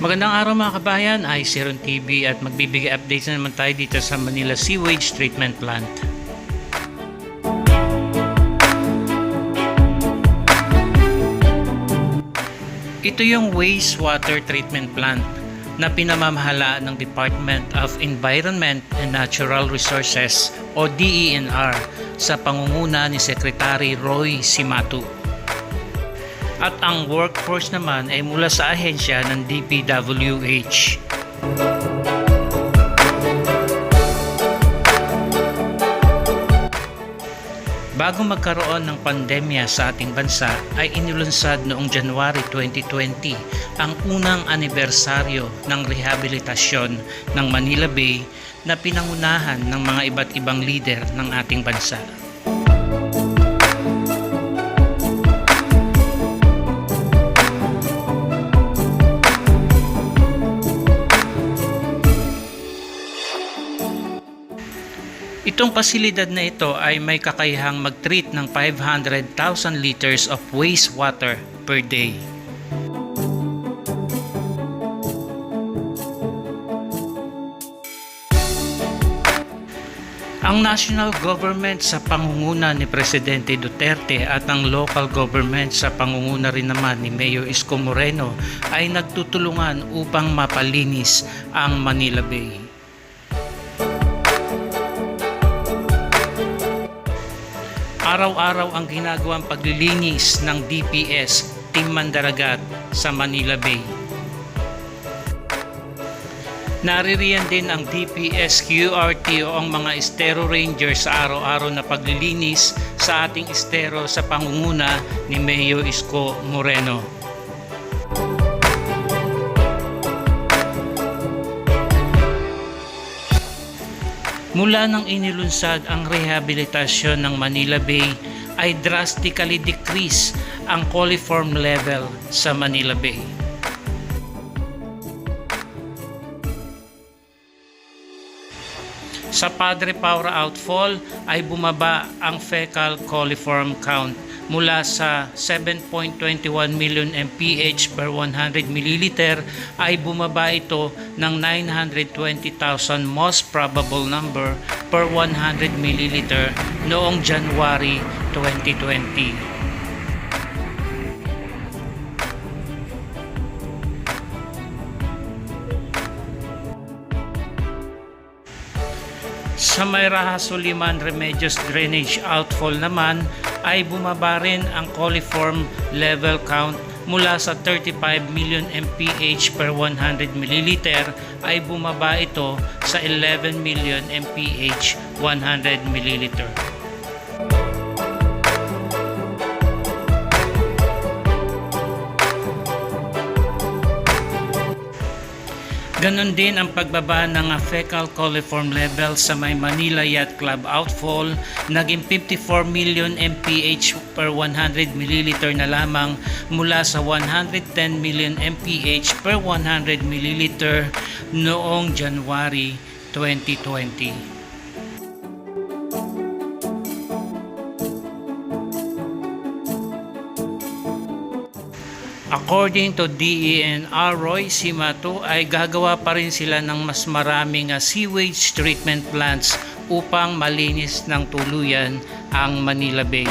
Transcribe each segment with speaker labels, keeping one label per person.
Speaker 1: Magandang araw mga kabayan, ay si Ron TV at magbibigay updates na naman tayo dito sa Manila Sewage Treatment Plant. Ito yung wastewater treatment plant na pinamamahalaan ng Department of Environment and Natural Resources o DENR sa pangunguna ni Secretary Roy Cimatu. At ang workforce naman ay mula sa ahensya ng DPWH. Bago magkaroon ng pandemya sa ating bansa ay inilunsad noong January 2020 ang unang anibersaryo ng rehabilitasyon ng Manila Bay na pinangunahan ng mga iba't ibang leader ng ating bansa. Itong pasilidad na ito ay may kakayahang mag-treat ng 500,000 liters of wastewater per day. Ang national government sa pangunguna ni Presidente Duterte at ang local government sa pangunguna rin naman ni Mayor Isko Moreno ay nagtutulungan upang mapalinis ang Manila Bay. Araw-araw ang ginagawang paglilinis ng DPS Team Mandaragat sa Manila Bay. Naririyan din ang DPS QRT o ang mga estero rangers sa araw-araw na paglilinis sa ating estero sa pangunguna ni Mayor Isko Moreno. Mula nang inilunsad ang rehabilitasyon ng Manila Bay ay drastically decrease ang coliform level sa Manila Bay. Sa Padre Paura outfall ay bumaba ang fecal coliform count mula sa 7.21 million mph per 100 ml ay bumaba ito ng 920,000 most probable number per 100 ml noong January 2020. Sa Mayraha Suliman Remedios Drainage outfall naman ay bumaba rin ang coliform level count mula sa 35 million mph per 100 ml ay bumaba ito sa 11 million mph 100 ml. Ganon din ang pagbaba ng fecal coliform level sa may Manila Yacht Club outfall, naging 54 million mph per 100 ml na lamang mula sa 110 million mph per 100 ml noong January 2020. According to DENR Roy Cimatu ay gagawa pa rin sila ng mas maraming sewage treatment plants upang malinis ng tuluyan ang Manila Bay.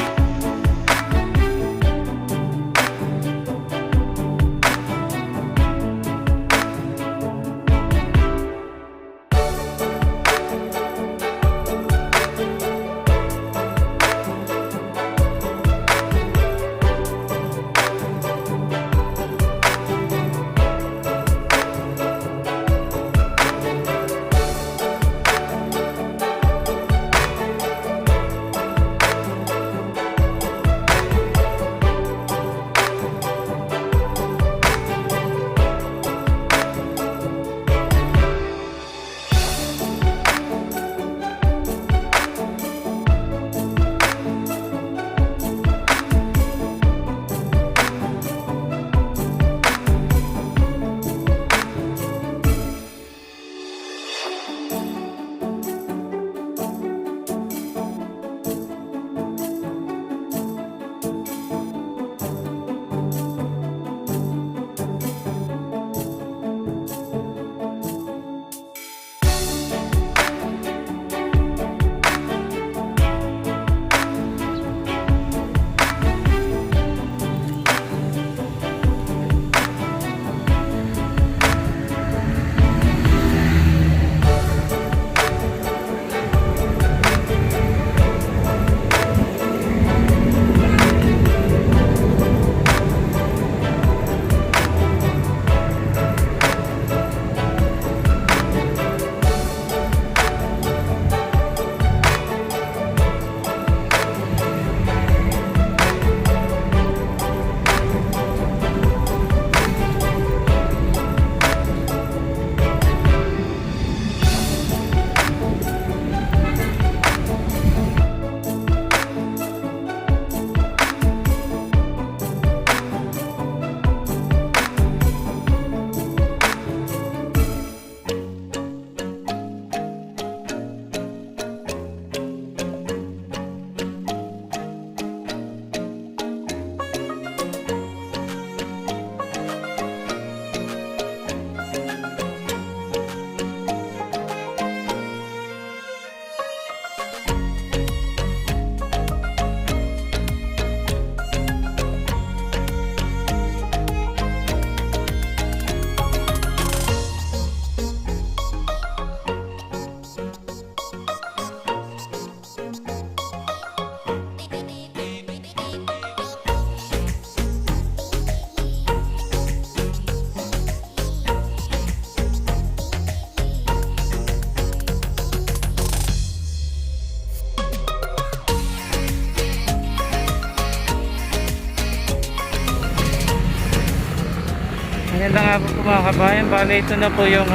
Speaker 1: Ayan na nga po mga kabayan. Bale, ito na po yung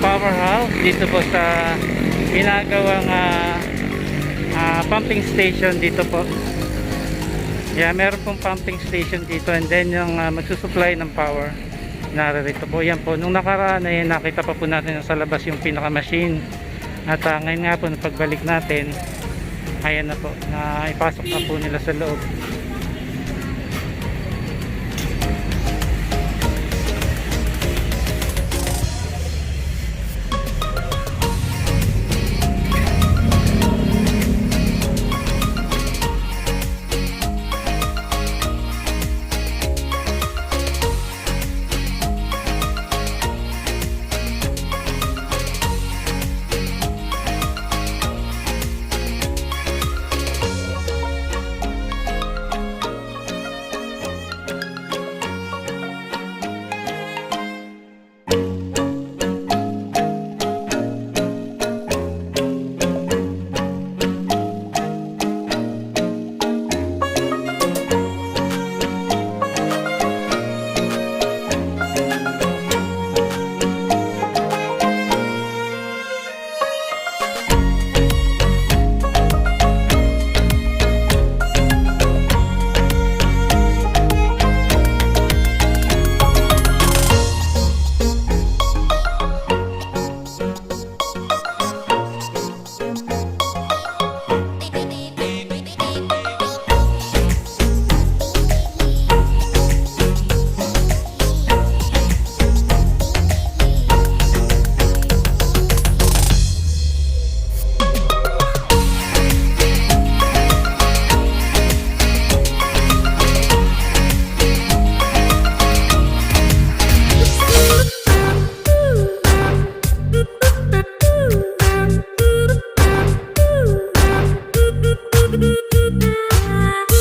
Speaker 1: powerhouse dito po sa ginagawang pumping station dito po. Yeah, meron pong pumping station dito, and then yung magsusupply ng power narito po. Yan po, nung nakaraan ay nakita pa po natin sa labas yung pinaka machine, at ngayon nga po pagbalik natin, ayan na po, na ipasok na po nila sa loob.